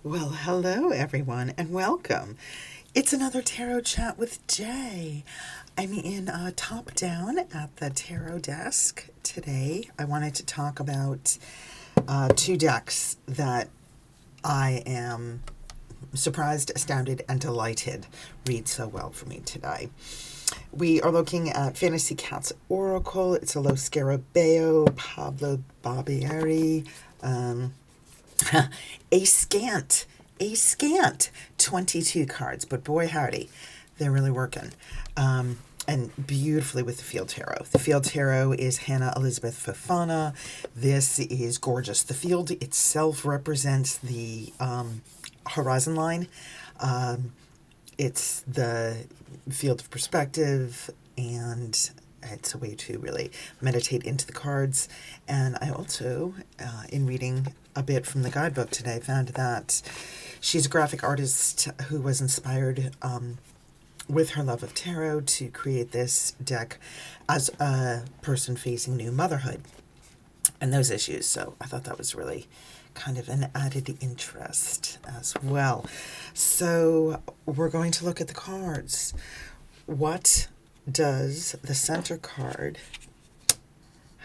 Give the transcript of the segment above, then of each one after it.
Well, hello everyone and welcome. It's another Tarot Chat with Jay. I'm in top down at the tarot desk today. I wanted to talk about two decks that I am surprised, astounded, and delighted read so well for me today. We are looking at Fantasy Cats Oracle. It's a Lo Scarabeo, Pablo Barbieri, a scant 22 cards, but boy howdy, they're really working. And beautifully with the Field Tarot. The Field Tarot is Hannah Elizabeth Fofana. This is gorgeous. The field itself represents the horizon line. It's the field of perspective, and it's a way to really meditate into the cards. And I also, in reading a bit from the guidebook today, found that she's a graphic artist who was inspired with her love of tarot to create this deck as a person facing new motherhood and those issues. So I thought that was really kind of an added interest as well. So we're going to look at the cards. What does the center card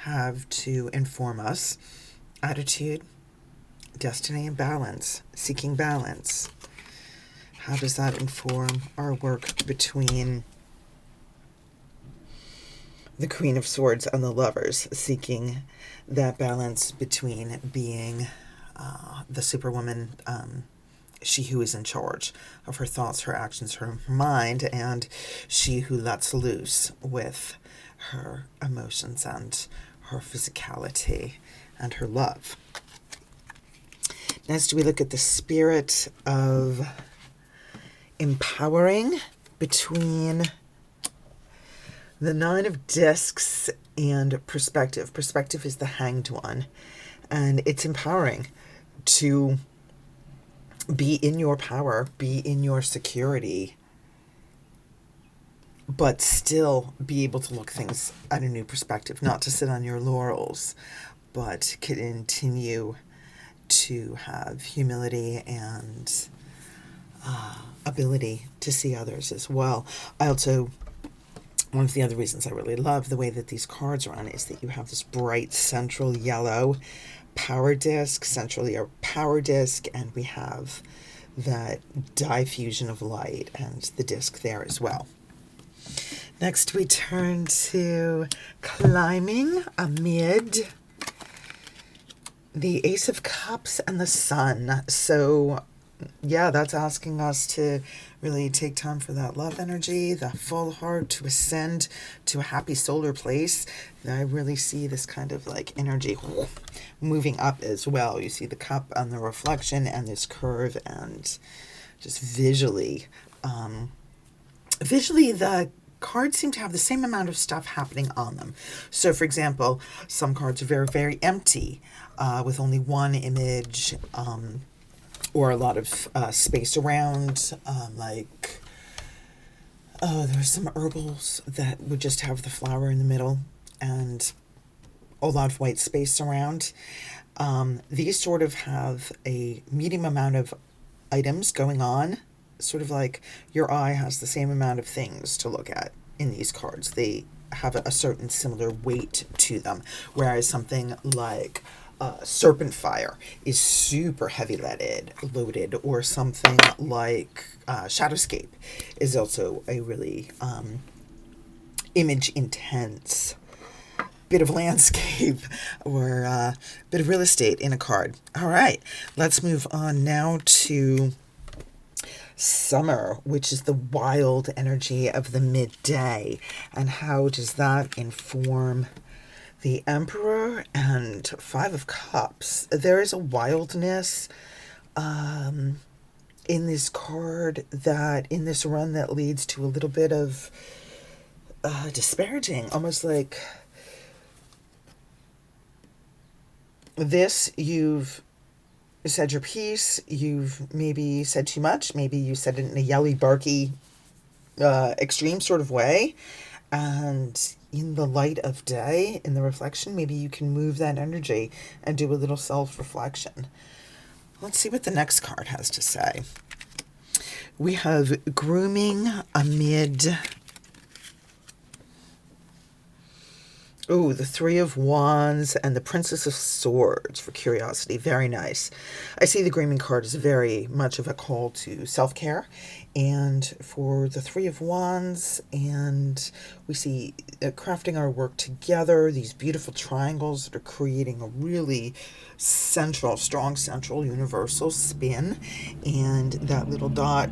have to inform us? Attitude, destiny, and balance. Seeking balance. How does that inform our work between the Queen of Swords and the Lovers? Seeking that balance between being the superwoman, she who is in charge of her thoughts, her actions, her mind, and she who lets loose with her emotions and her physicality and her love. Next, we look at the spirit of empowering between the Nine of Discs and perspective. Perspective is the Hanged One, and it's empowering to be in your power, be in your security, but still be able to look things at a new perspective, not to sit on your laurels, but continue to have humility and ability to see others as well. One of the other reasons I really love the way that these cards run is that you have this bright central yellow power disc, and we have that diffusion of light and the disc there as well. Next, we turn to climbing amid the Ace of Cups and the Sun. So yeah, that's asking us to really take time for that love energy, the full heart, to ascend to a happy solar place. And I really see this kind of like energy moving up as well. You see the cup and the reflection and this curve, and just visually the cards seem to have the same amount of stuff happening on them. So for example, some cards are very, very empty, with only one image, or a lot of space around, there's some herbals that would just have the flower in the middle and a lot of white space around. These sort of have a medium amount of items going on, sort of like your eye has the same amount of things to look at in these cards. They have a certain similar weight to them, whereas something like Serpent Fire is super heavy loaded, or something like Shadowscape is also a really image intense bit of landscape or bit of real estate in a card. All right, let's move on now to Summer, which is the wild energy of the midday, and how does that inform the Emperor and Five of Cups? There is a wildness in this card, that in this run, that leads to a little bit of disparaging, almost like this, you've said your piece, you've maybe said too much, maybe you said it in a yelly, barky, extreme sort of way, and in the light of day, in the reflection, maybe you can move that energy and do a little self-reflection. Let's see what the next card has to say. We have grooming amid... Oh, the Three of Wands and the Princess of Swords for curiosity. Very nice. I see the grooming card as very much of a call to self-care. And for the Three of Wands, and we see crafting our work together, these beautiful triangles that are creating a really strong central universal spin. And that little dot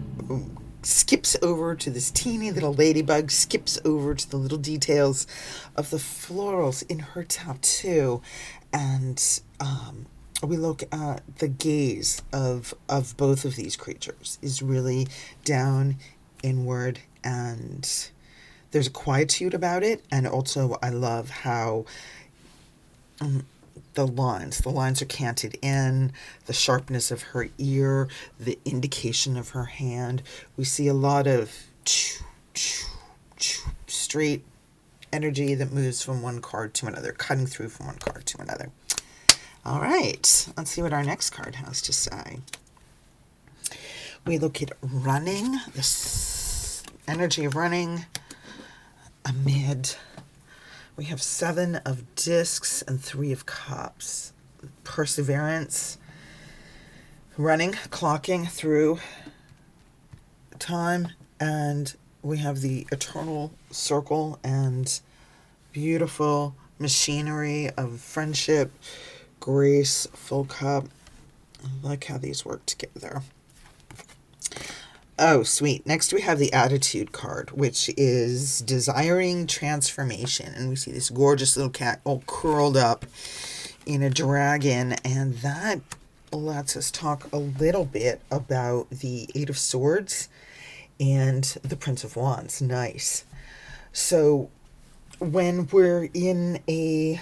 skips over to this teeny little ladybug, skips over to the little details of the florals in her tattoo, and we look at the gaze of both of these creatures is really down, inward, and there's a quietude about it. And also I love how the lines are canted in, the sharpness of her ear, the indication of her hand. We see a lot of straight energy that moves from one card to another, cutting through from one card to another. All right, let's see what our next card has to say. We look at running, this energy of running amid... We have 7 of discs and 3 of cups. Perseverance, running, clocking through time, and we have the eternal circle and beautiful machinery of friendship, grace, full cup. I like how these work together. Oh, sweet. Next we have the Attitude card, which is desiring transformation. And we see this gorgeous little cat all curled up in a dragon. And that lets us talk a little bit about the Eight of Swords and the Prince of Wands. Nice. So when we're in a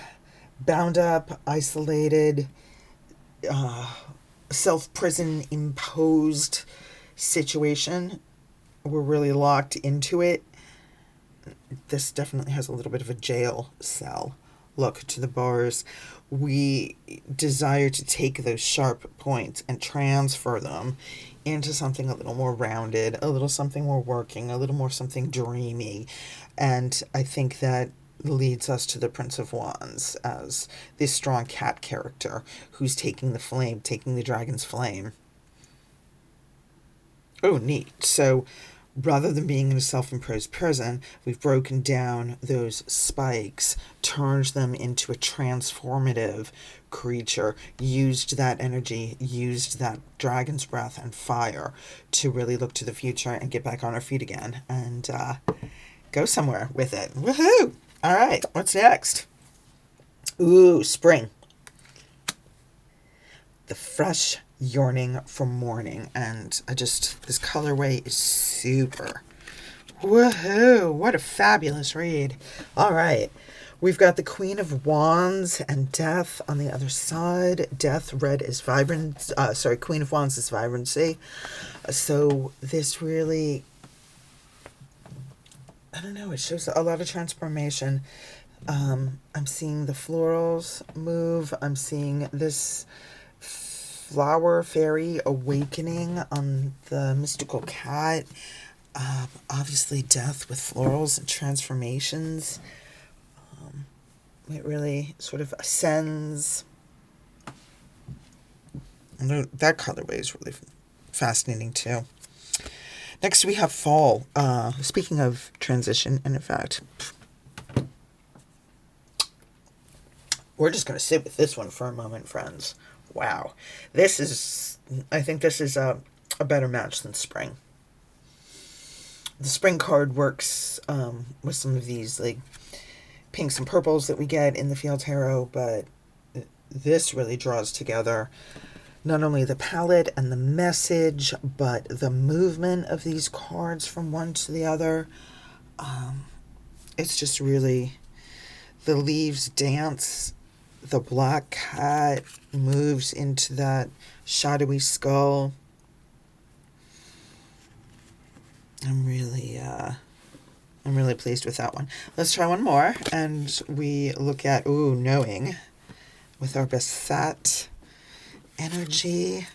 bound up, isolated, self-prison imposed situation, we're really locked into it. This definitely has a little bit of a jail cell look to the bars. We desire to take those sharp points and transfer them into something a little more rounded, a little something more working, a little more something dreamy. And I think that leads us to the Prince of Wands as this strong cat character who's taking the flame, taking the dragon's flame. Oh, neat. So rather than being in a self-imposed prison, we've broken down those spikes, turned them into a transformative creature, used that energy, used that dragon's breath and fire to really look to the future and get back on our feet again and go somewhere with it. Woohoo! All right, what's next? Ooh, spring. The fresh yearning for morning, and this colorway is super. Woohoo! What a fabulous read. All right, we've got the Queen of Wands and Death on the other side. Death red is vibrant. Queen of Wands is vibrancy. So this really, I don't know, it shows a lot of transformation. I'm seeing the florals move. I'm seeing this flower fairy awakening on the mystical cat. Obviously death with florals and transformations. It really sort of ascends. And that colorway is really fascinating too. Next we have fall. Speaking of transition, and in fact, we're just going to sit with this one for a moment, friends. Wow. I think this is a better match than spring. The spring card works with some of these like pinks and purples that we get in the Field Tarot, but this really draws together not only the palette and the message, but the movement of these cards from one to the other. It's just really, the leaves dance. The black cat moves into that shadowy skull. I'm really pleased with that one. Let's try one more, and we look at knowing with our Basset energy.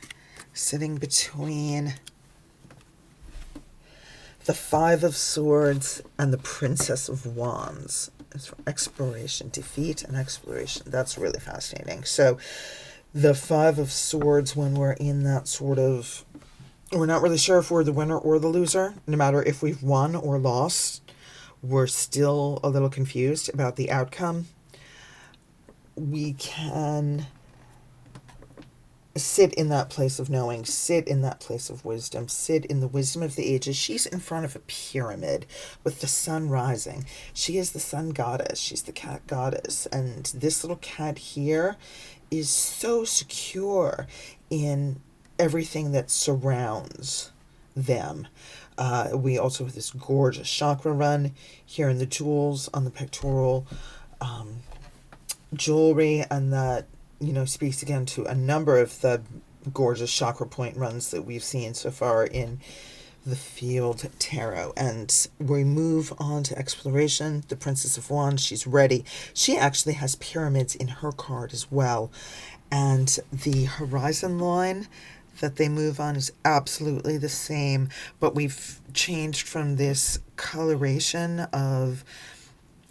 sitting between the Five of Swords and the Princess of Wands. It's for exploration, defeat and exploration. That's really fascinating. So the Five of Swords, when we're in that sort of, we're not really sure if we're the winner or the loser. No matter if we've won or lost, we're still a little confused about the outcome. We can sit in that place of knowing, sit in that place of wisdom, sit in the wisdom of the ages. She's in front of a pyramid with the sun rising. She is the sun goddess. She's the cat goddess. And this little cat here is so secure in everything that surrounds them. We also have this gorgeous chakra run here in the jewels on the pectoral jewelry, and that, you know, speaks again to a number of the gorgeous chakra point runs that we've seen so far in the Field Tarot. And we move on to exploration. The Princess of Wands, she's ready. She actually has pyramids in her card as well. And the horizon line that they move on is absolutely the same, but we've changed from this coloration of,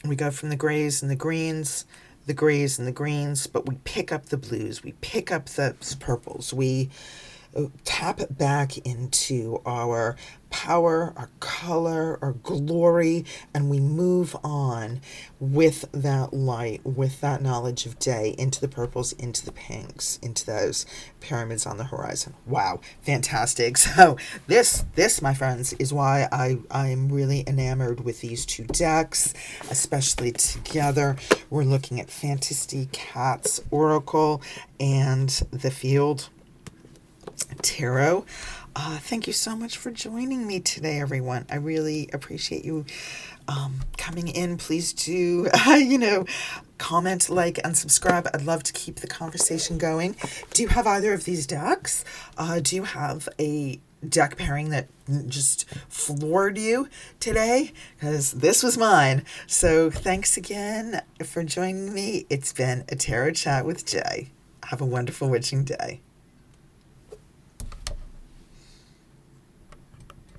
we go from the grays and the greens, the grays and the greens, but we pick up the blues, we pick up the purples, we tap back into our power, our color, our glory, and we move on with that light, with that knowledge of day, into the purples, into the pinks, into those pyramids on the horizon. Wow, fantastic. So this, my friends, is why I'm really enamored with these two decks, especially together. We're looking at Fantasy Cat's Oracle and the Field Tarot. Thank you so much for joining me today, everyone. I really appreciate you coming in. Please do, comment, like, and subscribe. I'd love to keep the conversation going. Do you have either of these decks? Do you have a deck pairing that just floored you today? Because this was mine. So thanks again for joining me. It's been a Tarot Chat with Jay. Have a wonderful witching day.